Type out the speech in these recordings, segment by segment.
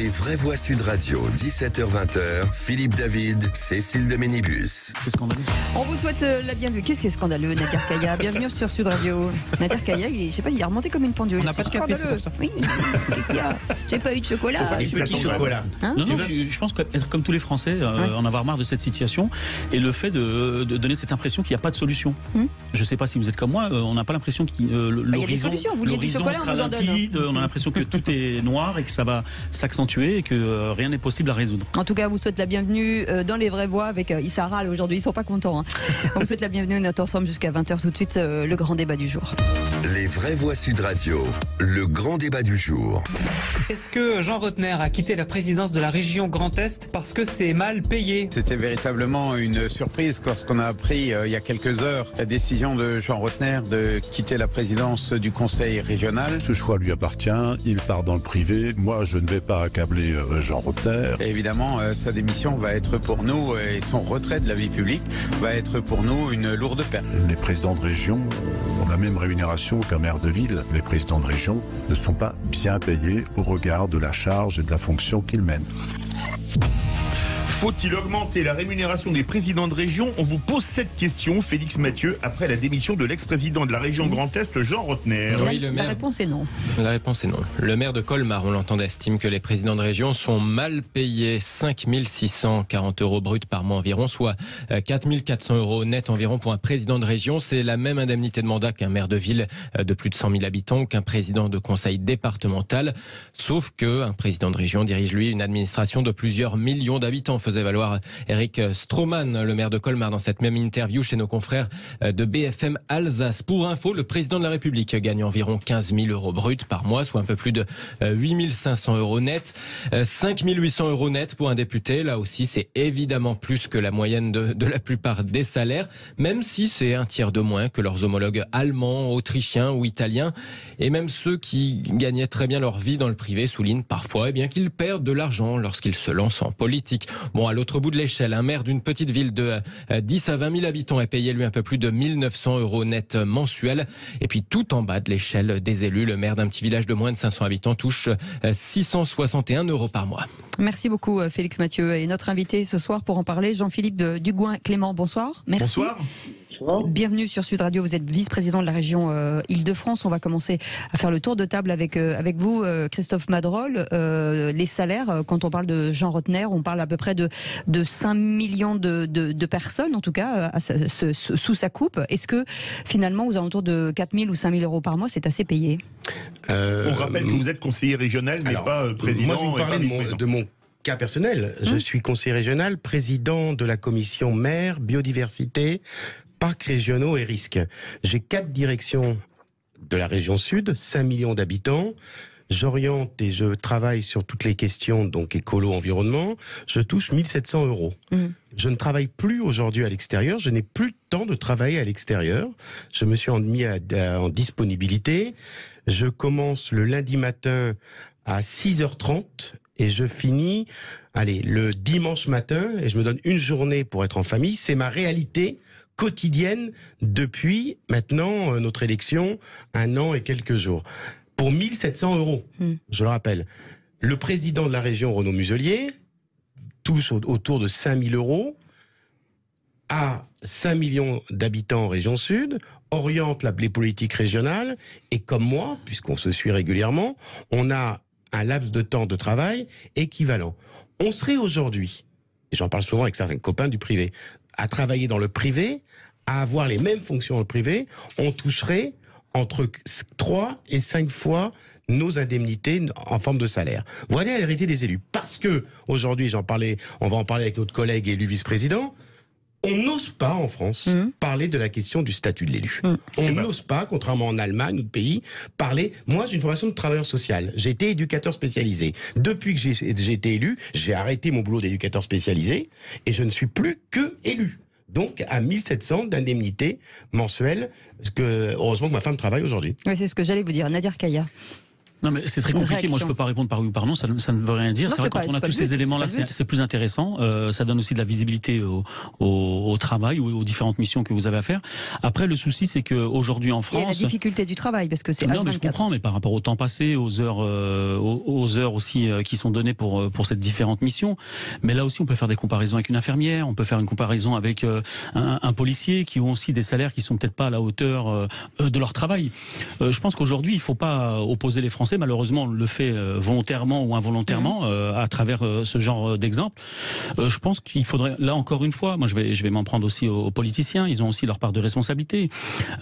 Les vraies voix Sud Radio, 17h-20h, Philippe David, Cécile de Ménibus. C'est scandaleux. On vous souhaite la bienvenue. Qu'est-ce qui est scandaleux, Nadir Kaya? Bienvenue sur Sud Radio. Nadir Kaya, je sais pas, il est remonté comme une pendule. On n'a pas de café, c'est pour ça. Oui, qu'est-ce qu'il y a? J'ai pas eu de chocolat. Les petits chocolats. Hein, Non, je pense qu'être comme tous les Français, en avoir marre de cette situation et le fait de donner cette impression qu'il n'y a pas de solution. Je ne sais pas si vous êtes comme moi, on n'a pas l'impression que il y a des solutions. Vous vouliez du chocolat, on vous en donne. Limpide, on a l'impression que tout est noir et que ça va s'accentuer et que rien n'est possible à résoudre. En tout cas, on vous souhaite la bienvenue dans les vraies voix avec Issa Râle aujourd'hui. Ils sont pas contents. Hein. On vous souhaite la bienvenue. On est ensemble jusqu'à 20h. Tout de suite, le grand débat du jour. Les vraies voix Sud Radio, le grand débat du jour. Est-ce que Jean Rottner a quitté la présidence de la région Grand Est parce que c'est mal payé? C'était véritablement une surprise lorsqu'on a appris il y a quelques heures la décision de Jean Rottner de quitter la présidence du conseil régional. Ce choix lui appartient, il part dans le privé. Moi, je ne vais pas accabler Jean Rottner. Et évidemment, sa démission va être pour nous, et son retrait de la vie publique va être pour nous une lourde perte. Les présidents de région ont la même rémunération qu'un maire de ville. Les présidents de région ne sont pas bien payés au regard de la charge et de la fonction qu'ils mènent. Faut-il augmenter la rémunération des présidents de région? On vous pose cette question, Félix Mathieu, après la démission de l'ex-président de la région Grand Est, Jean Rottner. Oui, La réponse est non. La réponse est non. Le maire de Colmar, on l'entendait, estime que les présidents de région sont mal payés. 5 640 € bruts par mois environ, soit 4 400 € net environ pour un président de région. C'est la même indemnité de mandat qu'un maire de ville de plus de 100 000 habitants ou qu'un président de conseil départemental. Sauf qu'un président de région dirige, lui, une administration de plusieurs millions d'habitants, faisait valoir Eric Stroman, le maire de Colmar, dans cette même interview chez nos confrères de BFM Alsace. Pour info, le président de la République gagne environ 15 000 € bruts par mois, soit un peu plus de 8 500 € net. 5 800 € net pour un député. Là aussi, c'est évidemment plus que la moyenne de la plupart des salaires, même si c'est un tiers de moins que leurs homologues allemands, autrichiens ou italiens. Et même ceux qui gagnaient très bien leur vie dans le privé soulignent parfois qu'ils perdent de l'argent lorsqu'ils se lancent en politique. Bon, à l'autre bout de l'échelle, un maire d'une petite ville de 10 à 20 000 habitants est payé, lui, un peu plus de 1 900 € net mensuels. Et puis, tout en bas de l'échelle des élus, le maire d'un petit village de moins de 500 habitants touche 661 € par mois. Merci beaucoup, Félix Mathieu. Et notre invité ce soir pour en parler, Jean-Philippe Dugouin-Clément. Bonsoir. Merci. Bonsoir. Bienvenue sur Sud Radio. Vous êtes vice-président de la région Île-de-France. On va commencer à faire le tour de table avec vous, Christophe Madrol. Les salaires, quand on parle de Jean Rottner, on parle à peu près de 5 millions de personnes, en tout cas, sous sa coupe. Est-ce que finalement, aux alentours de 4 000 ou 5 000 € par mois, c'est assez payé? On rappelle que vous êtes conseiller régional, mais pas président. Moi, je vais vous parler de mon cas personnel. Je suis conseiller régional, président de la commission mer, biodiversité, parcs régionaux et risques. J'ai 4 directions de la région sud, 5 millions d'habitants. J'oriente et je travaille sur toutes les questions, donc écolo-environnement. Je touche 1 700 €. Je ne travaille plus aujourd'hui à l'extérieur. Je n'ai plus le temps de travailler à l'extérieur. Je me suis mis en disponibilité. Je commence le lundi matin à 6h30 et je finis le dimanche matin et je me donne une journée pour être en famille. C'est ma réalité quotidienne depuis maintenant notre élection, 1 an et quelques jours. Pour 1 700 €, je le rappelle. Le président de la région, Renaud Muselier, touche autour de 5 000 €, a 5 millions d'habitants en région sud, oriente les politiques régionales, et comme moi, puisqu'on se suit régulièrement, on a un laps de temps de travail équivalent. On serait aujourd'hui, et j'en parle souvent avec certains copains du privé, à travailler dans le privé, à avoir les mêmes fonctions dans le privé, on toucherait entre 3 et 5 fois nos indemnités en forme de salaire. Voilà la réalité des élus. Parce que, aujourd'hui, on va en parler avec notre collègue élu vice-président, on n'ose pas en France parler de la question du statut de l'élu. On n'ose pas, contrairement en Allemagne ou de pays, parler. Moi, j'ai une formation de travailleur social. J'ai été éducateur spécialisé. Depuis que j'ai été élu, j'ai arrêté mon boulot d'éducateur spécialisé et je ne suis plus que élu. Donc à 1 700 d'indemnité mensuelle, heureusement que ma femme travaille aujourd'hui. Oui, c'est ce que j'allais vous dire. Nadir Kaya. Non, mais c'est très compliqué. Moi, je peux pas répondre par oui ou par non. Ça ne veut rien dire. C'est vrai, quand on a tous ces éléments-là, c'est plus intéressant. Ça donne aussi de la visibilité au travail ou aux différentes missions que vous avez à faire. Après, le souci, c'est qu'aujourd'hui en France, il y a la difficulté du travail, parce que c'est non, mais je comprends, mais par rapport au temps passé, aux heures aussi qui sont données pour cette différentes missions. Mais là aussi, on peut faire des comparaisons avec une infirmière, on peut faire une comparaison avec un policier, qui ont aussi des salaires qui sont peut-être pas à la hauteur de leur travail. Je pense qu'aujourd'hui, il faut pas opposer les Français. Malheureusement, on le fait volontairement ou involontairement à travers ce genre d'exemple. Je pense qu'il faudrait, là encore une fois, moi je vais m'en prendre aussi aux politiciens. Ils ont aussi leur part de responsabilité.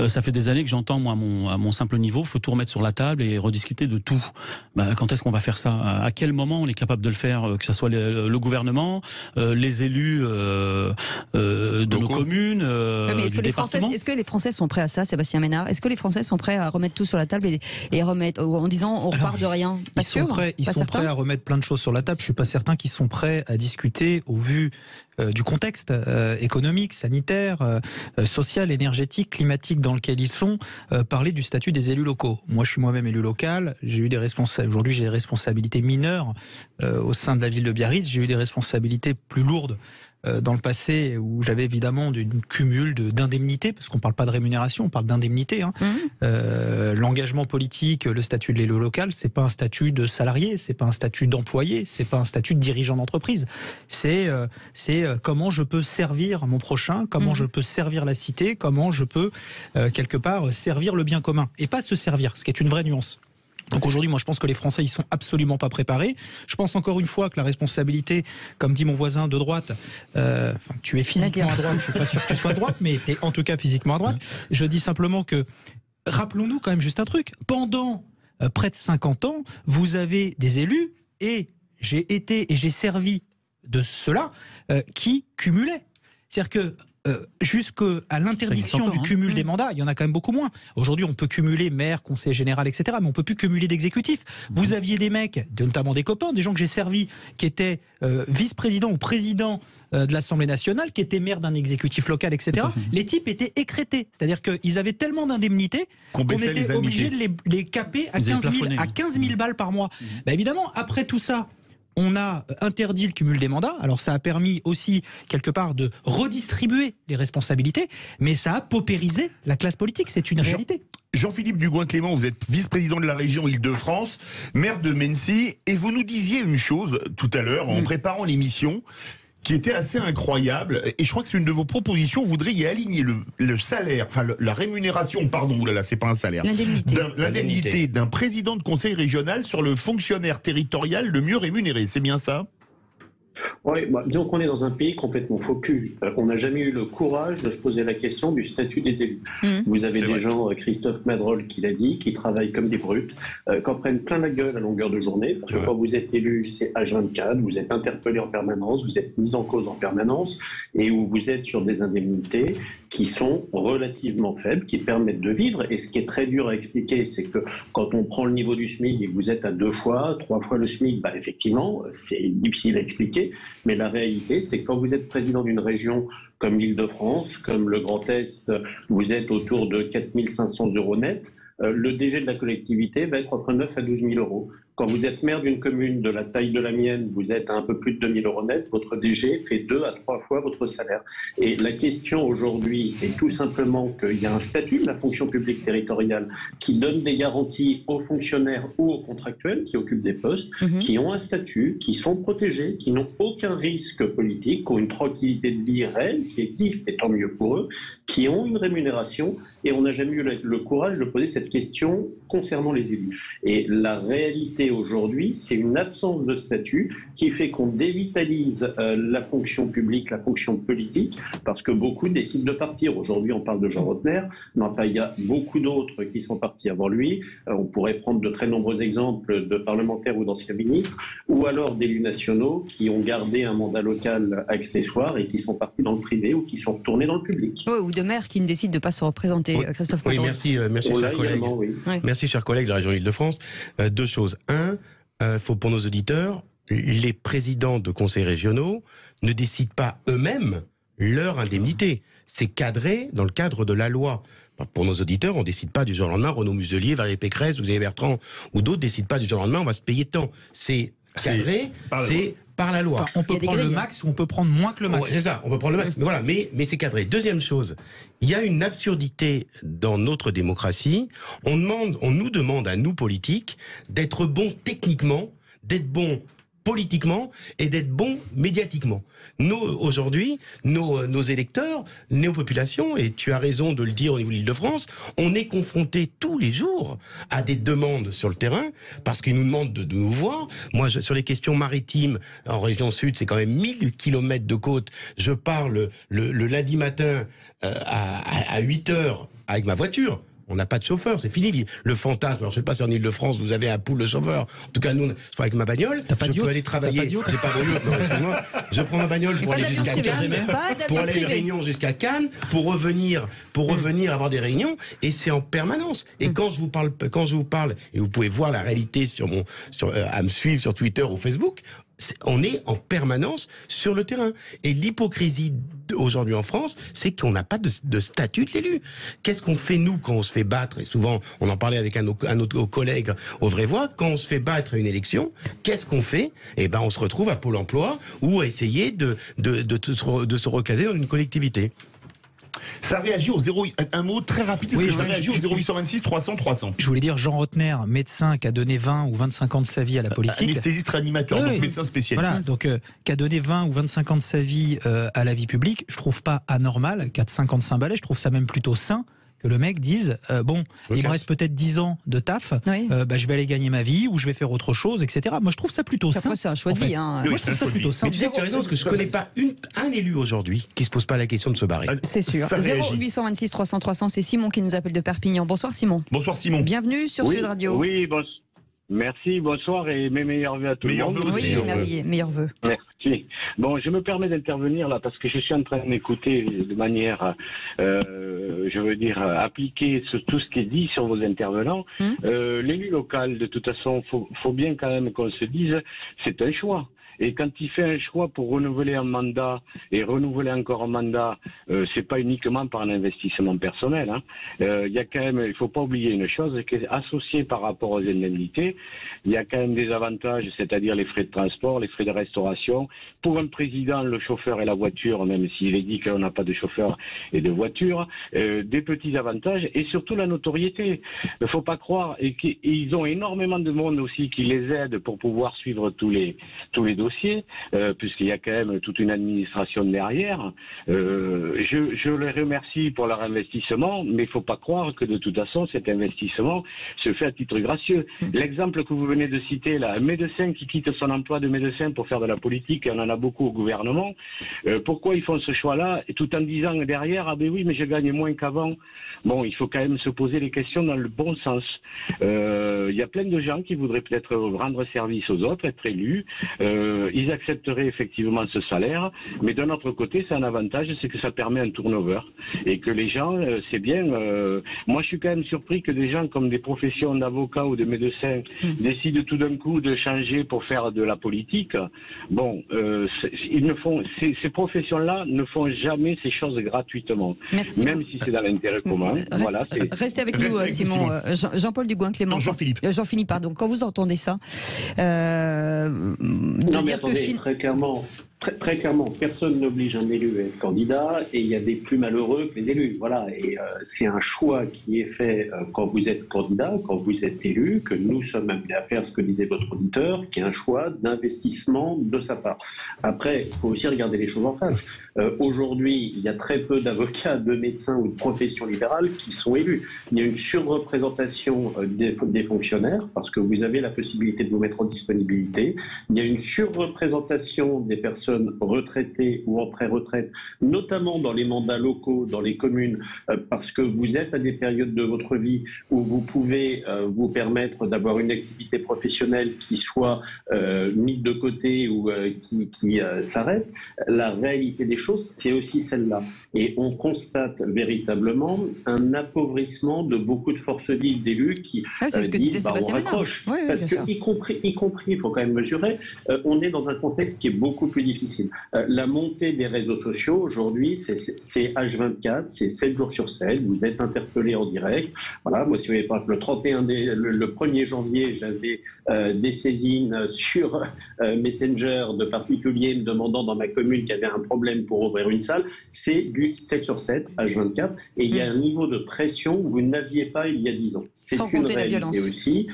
Ça fait des années que j'entends, moi, à mon simple niveau, faut tout remettre sur la table et rediscuter de tout. Quand est-ce qu'on va faire ça? À quel moment on est capable de le faire? Que ce soit le gouvernement, les élus de nos communes, du département. Est-ce que les Français sont prêts à ça, Sébastien Ménard? Est-ce que les Français sont prêts à remettre tout sur la table et remettre en disant on repart de rien? Ils sont prêts à remettre plein de choses sur la table. Je suis pas certain qu'ils sont prêts à discuter au vu du contexte économique, sanitaire, social, énergétique, climatique dans lequel ils sont, parler du statut des élus locaux. Moi, je suis moi-même élu local. Aujourd'hui, j'ai des responsabilités mineures au sein de la ville de Biarritz. J'ai eu des responsabilités plus lourdes dans le passé, où j'avais évidemment une cumul d'indemnités, parce qu'on ne parle pas de rémunération, on parle d'indemnités. L'engagement politique, le statut de l'élu local, c'est pas un statut de salarié, c'est pas un statut d'employé, c'est pas un statut de dirigeant d'entreprise. C'est comment je peux servir mon prochain, comment je peux servir la cité, comment je peux quelque part servir le bien commun, et pas se servir, ce qui est une vraie nuance. Donc aujourd'hui, moi je pense que les Français, ils sont absolument pas préparés. Je pense encore une fois que la responsabilité, comme dit mon voisin de droite, tu es physiquement à droite, je suis pas sûr que tu sois à droite, mais tu es en tout cas physiquement à droite. Je dis simplement que, rappelons-nous quand même juste un truc, pendant près de 50 ans, vous avez des élus, et j'ai été et j'ai servi de ceux-là, qui cumulaient. C'est-à-dire que jusqu'à l'interdiction du cumul des mandats, il y en a quand même beaucoup moins. Aujourd'hui, on peut cumuler maire, conseiller général, etc., mais on peut plus cumuler d'exécutifs. Vous aviez des mecs, notamment des copains, des gens que j'ai servis, qui étaient vice-présidents ou présidents de l'Assemblée nationale, qui étaient maires d'un exécutif local, etc. Les types étaient écrêtés. C'est-à-dire qu'ils avaient tellement d'indemnités qu'on était obligé de les caper à 15 000 balles par mois. Évidemment, après tout ça, on a interdit le cumul des mandats. Alors ça a permis aussi, quelque part, de redistribuer les responsabilités, mais ça a paupérisé la classe politique, c'est une réalité. Jean-Philippe Dugoin-Clément, vous êtes vice-président de la région Île-de-France, maire de Mennecy, et vous nous disiez une chose tout à l'heure, en préparant l'émission, qui était assez incroyable, et je crois que c'est une de vos propositions, vous voudriez aligner le salaire, enfin la rémunération, pardon, oulala, c'est pas un salaire, l'indemnité d'un président de conseil régional sur le fonctionnaire territorial le mieux rémunéré, c'est bien ça? Oui, disons qu'on est dans un pays complètement faux cul. On n'a jamais eu le courage de se poser la question du statut des élus. Vous avez des gens, Christophe Madrol qui l'a dit, qui travaillent comme des brutes, qui en prennent plein la gueule à longueur de journée, parce que quand vous êtes élu, c'est H24, vous êtes interpellé en permanence, vous êtes mis en cause en permanence, et où vous êtes sur des indemnités qui sont relativement faibles, qui permettent de vivre. Et ce qui est très dur à expliquer, c'est que quand on prend le niveau du SMIC et que vous êtes à 2 fois, 3 fois le SMIC, effectivement, c'est difficile à expliquer. Mais la réalité, c'est que quand vous êtes président d'une région comme l'Île-de-France, comme le Grand Est, vous êtes autour de 4 500 € net, le DG de la collectivité va être entre 9 à 12 000 €. Quand vous êtes maire d'une commune de la taille de la mienne, vous êtes à un peu plus de 2 000 € net, votre DG fait 2 à 3 fois votre salaire. Et la question aujourd'hui est tout simplement qu'il y a un statut de la fonction publique territoriale qui donne des garanties aux fonctionnaires ou aux contractuels qui occupent des postes, qui ont un statut, qui sont protégés, qui n'ont aucun risque politique, qui ont une tranquillité de vie réelle, qui existe, et tant mieux pour eux, qui ont une rémunération, et on n'a jamais eu le courage de poser cette question concernant les élus. Et la réalité aujourd'hui, c'est une absence de statut qui fait qu'on dévitalise la fonction publique, la fonction politique, parce que beaucoup décident de partir. Aujourd'hui, on parle de Jean Rottner, mais enfin, il y a beaucoup d'autres qui sont partis avant lui. On pourrait prendre de très nombreux exemples de parlementaires ou d'anciens ministres, ou alors d'élus nationaux qui ont gardé un mandat local accessoire et qui sont partis dans le privé ou qui sont retournés dans le public. Ou de maires qui ne décident de ne pas se représenter, Christophe Madrol. Merci, chers collègues. Merci, chers collègues de la région Île-de-France. 2 choses. Faut pour nos auditeurs, les présidents de conseils régionaux ne décident pas eux-mêmes leur indemnité. C'est cadré dans le cadre de la loi. Pour nos auditeurs, on ne décide pas du jour au lendemain, Renaud Muselier, Valérie Pécresse, Xavier Bertrand ou d'autres ne décident pas du jour au lendemain, on va se payer tant. C'est cadré, c'est par la loi. Enfin, on peut prendre le max ou on peut prendre moins que le max. C'est ça, on peut prendre le max. Mais voilà, mais c'est cadré. Deuxième chose, il y a une absurdité dans notre démocratie. On nous demande à nous politiques d'être bons techniquement, d'être bons politiquement et d'être bons médiatiquement. Aujourd'hui, nos électeurs, nos populations, et tu as raison de le dire au niveau de l'Île-de-France, on est confrontés tous les jours à des demandes sur le terrain parce qu'ils nous demandent de nous voir. Moi, sur les questions maritimes, en région sud, c'est quand même 1000 km de côte. Je parle le lundi matin à 8 heures avec ma voiture. On n'a pas de chauffeur, c'est fini. Le fantasme, alors je ne sais pas si en Ile-de-France vous avez un pool de chauffeurs. En tout cas, nous, avec ma bagnole, je peux aller travailler. J'ai pas de yacht, non, excuse-moi. Je prends ma bagnole pour aller jusqu'à Cannes, pour aller à une réunion jusqu'à Cannes, pour revenir avoir des réunions, et c'est en permanence. Et quand je vous parle, et vous pouvez voir la réalité à me suivre sur Twitter ou Facebook, on est en permanence sur le terrain. Et l'hypocrisie aujourd'hui en France, c'est qu'on n'a pas de statut de l'élu. Qu'est-ce qu'on fait, nous, quand on se fait battre? Et souvent, on en parlait avec un autre collègue au Vrai Voix, quand on se fait battre à une élection, qu'est-ce qu'on fait? Eh ben, on se retrouve à Pôle emploi ou à essayer de se reclaser dans une collectivité. Ça réagit au 0... Un mot très rapide, oui, ça réagit au 0826 300 300. Je voulais dire Jean Rotner, médecin qui a donné 20 ou 25 ans de sa vie à la politique. Anesthésiste réanimateur, donc médecin spécialiste. Voilà, donc qui a donné 20 ou 25 ans de sa vie à la vie publique. Je trouve pas anormal qu'à 55 balais, je trouve ça même plutôt sain que le mec dise il me reste peut-être 10 ans de taf, je vais aller gagner ma vie ou je vais faire autre chose, etc. Moi je trouve ça plutôt sain. C'est un choix de vie. Moi je trouve ça plutôt sain. Mais tu sais que tu as raison, parce que je ne connais pas un élu aujourd'hui qui ne se pose pas la question de se barrer. C'est sûr. 0826 300 300, c'est Simon qui nous appelle de Perpignan. Bonsoir Simon. Bonsoir Simon. Bienvenue sur Sud Radio. Oui, merci, bonsoir et mes meilleurs vœux à tout le monde. Meilleurs vœux. Merci. Bon, je me permets d'intervenir là parce que je suis en train d'écouter de manière, appliquée sur tout ce qui est dit sur vos intervenants. L'élu local, de toute façon, faut bien quand même qu'on se dise, c'est un choix. Et quand il fait un choix pour renouveler un mandat et renouveler encore un mandat, c'est pas uniquement par un investissement personnel. Il y a quand même, il faut pas oublier une chose, qui est associée par rapport aux indemnités. Il y a quand même des avantages, c'est-à-dire les frais de transport, les frais de restauration. Pour un président, le chauffeur et la voiture, même s'il est dit qu'on n'a pas de chauffeur et de voiture, des petits avantages et surtout la notoriété. Il ne faut pas croire, et qu'ils ont énormément de monde aussi qui les aide pour pouvoir suivre tous les dossiers. Puisqu'il y a quand même toute une administration derrière. Je les remercie pour leur investissement, mais il ne faut pas croire que de toute façon cet investissement se fait à titre gracieux. L'exemple que vous venez de citer là, un médecin qui quitte son emploi de médecin pour faire de la politique, et on en a beaucoup au gouvernement, pourquoi ils font ce choix-là, tout en disant derrière, ah ben oui, mais je gagne moins qu'avant. Bon, il faut quand même se poser les questions dans le bon sens. Il y a plein de gens qui voudraient peut-être rendre service aux autres, être élus, ils accepteraient effectivement ce salaire, mais d'un autre côté, c'est un avantage, c'est que ça permet un turnover, et que les gens, c'est bien, moi je suis quand même surpris que des gens comme des professions d'avocats ou de médecins décident tout d'un coup de changer pour faire de la politique. Bon, ces professions-là ne font jamais ces choses gratuitement. Merci même si c'est dans l'intérêt commun. Restez avec nous, Simon. Jean-Paul Dugoin-Clément. Jean-Philippe, pardon. Quand vous entendez ça, Très clairement, personne n'oblige un élu à être candidat et il y a des plus malheureux que les élus. Voilà, et c'est un choix qui est fait quand vous êtes candidat, quand vous êtes élu, que nous sommes amenés à faire ce que disait votre auditeur, qui est un choix d'investissement de sa part. Après, il faut aussi regarder les choses en face. Aujourd'hui, il y a très peu d'avocats, de médecins ou de professions libérales qui sont élus. Il y a une surreprésentation des fonctionnaires parce que vous avez la possibilité de vous mettre en disponibilité. Il y a une surreprésentation des personnes retraitées ou en pré-retraite, notamment dans les mandats locaux, dans les communes, parce que vous êtes à des périodes de votre vie où vous pouvez vous permettre d'avoir une activité professionnelle qui soit mise de côté ou qui s'arrête. La réalité des choses, c'est aussi celle-là. Et on constate véritablement un appauvrissement de beaucoup de forces vives d'élus qui disent on raccroche. Parce que, y compris, il faut quand même mesurer, on est dans un contexte qui est beaucoup plus difficile difficile. La montée des réseaux sociaux aujourd'hui, c'est H24, c'est 7 jours sur 7, vous êtes interpellé en direct. Voilà, moi, si vous voyez, par exemple, le 1er janvier, j'avais des saisines sur Messenger de particuliers me demandant dans ma commune qu'il y avait un problème pour ouvrir une salle. C'est du 7 sur 7, H24, et il y a un niveau de pression que vous n'aviez pas il y a 10 ans. C'est sans une compter la réalité violence. aussi.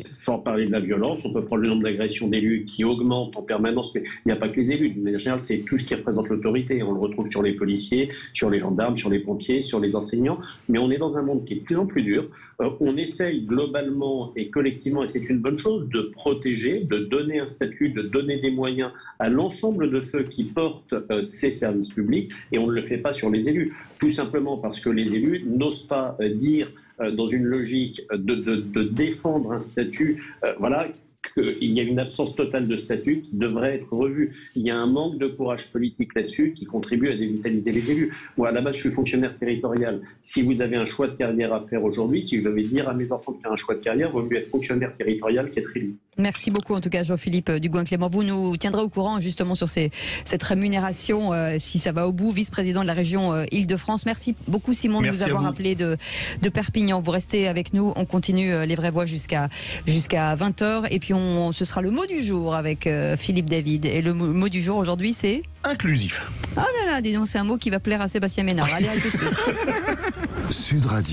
Sans parler de la violence, on peut prendre le nombre d'agressions d'élus qui augmente en permanence, mais il n'y a pas que les élus. De manière générale, c'est tout ce qui représente l'autorité. On le retrouve sur les policiers, sur les gendarmes, sur les pompiers, sur les enseignants. Mais on est dans un monde qui est de plus en plus dur. On essaye globalement et collectivement, et c'est une bonne chose, de protéger, de donner un statut, de donner des moyens à l'ensemble de ceux qui portent ces services publics, et on ne le fait pas sur les élus. Tout simplement parce que les élus n'osent pas dire, dans une logique de défendre un statut, voilà, qu'il y a une absence totale de statut qui devrait être revue. Il y a un manque de courage politique là-dessus qui contribue à dévitaliser les élus. Moi, à la base, je suis fonctionnaire territorial. Si vous avez un choix de carrière à faire aujourd'hui, si je devais dire à mes enfants de faire un choix de carrière, il vaut mieux être fonctionnaire territorial qu'être élu. Merci beaucoup en tout cas Jean-Philippe Dugoin-Clément. Vous nous tiendrez au courant justement sur cette rémunération, si ça va au bout, vice-président de la région Île-de-France. Merci beaucoup Simon de nous avoir appelé de Perpignan. Vous restez avec nous, on continue les vraies voix jusqu'à 20h et puis ce sera le mot du jour avec Philippe David. Et le mot du jour aujourd'hui c'est inclusif. Ah là là, dis donc, c'est un mot qui va plaire à Sébastien Ménard. Allez, à tout de suite. Sud Radio.